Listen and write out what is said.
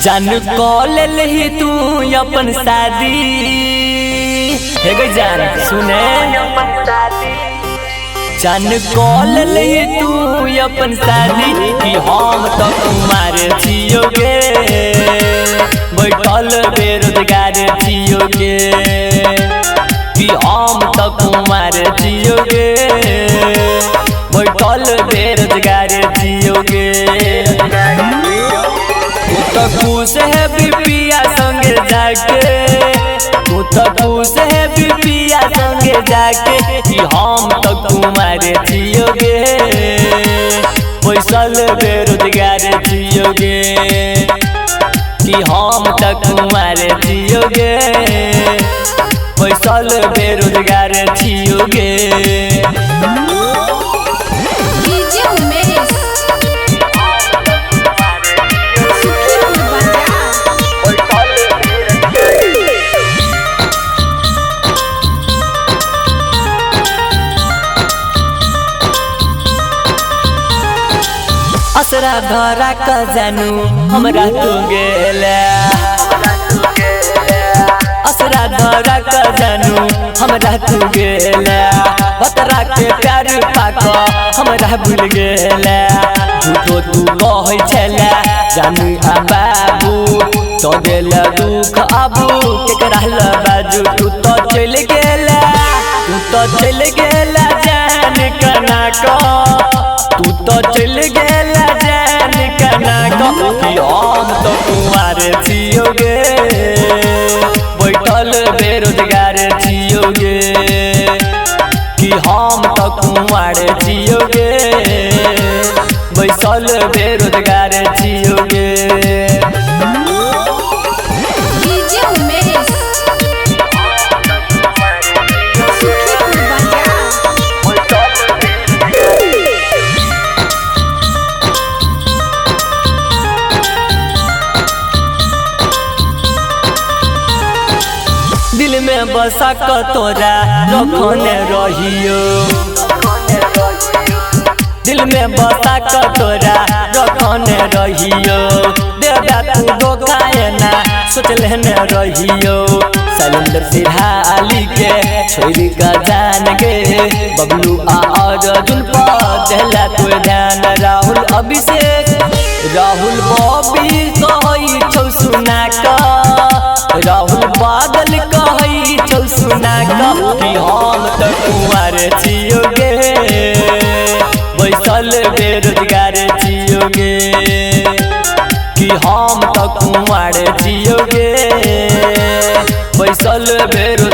जान कॉल ही तू अपन शादी है गई जान सुने जान कॉल ही तू अपन शादी कि हम तो कुमार छियोगे बैठल बेरोजगार छियोगे कि हम तो कुमार छियोगे बैठल बेरोजगार छियोगे तू तो खुश है बिपिया संगे जाके तू तो खुश है बिपिया संगे जाके कि हम तो कुमार छियोगे पैसल बेरोजगार छियोगे कि हम तो कुमार छियोगे पैसल बेरोजगार छियोगे असरा धरा का जानू हमरा तू गेला असरा धरा का जानू हमरा तू गेला बतरा के प्यार पाक हमरा भूल गेला झूठो तू कहै छला जानू आ बाबू तो देला दुख आबू केकरा ल बाजू तू तो चल गेला जान कना को तू तो चल गेला जान कना को कि हम तो कुमार छियोगे बैठल बेरोजगार छियोगे कि हम तो कुमार छियोगे बैठल बेरोजगार छियोगे दिल में बसा क तोरा रखने रहियो दिल में बसा क तोरा रखने रहियो देवा तू धोखाए ना सोच लेने रहियो शैलेंद्र सिंहाली के छोरी का जान गे बबलू आ अर्जुन पर देला तू ध्यान राहुल अभिषेक राहुल बॉबी कहई छौ सुना का राहुल बादल कहई छौ सुना का कि हम तो कुमार छियोगे बैसल बेरोजगार छियोगे कि हम तो कुमार छियोगे बैसल बेरोजगार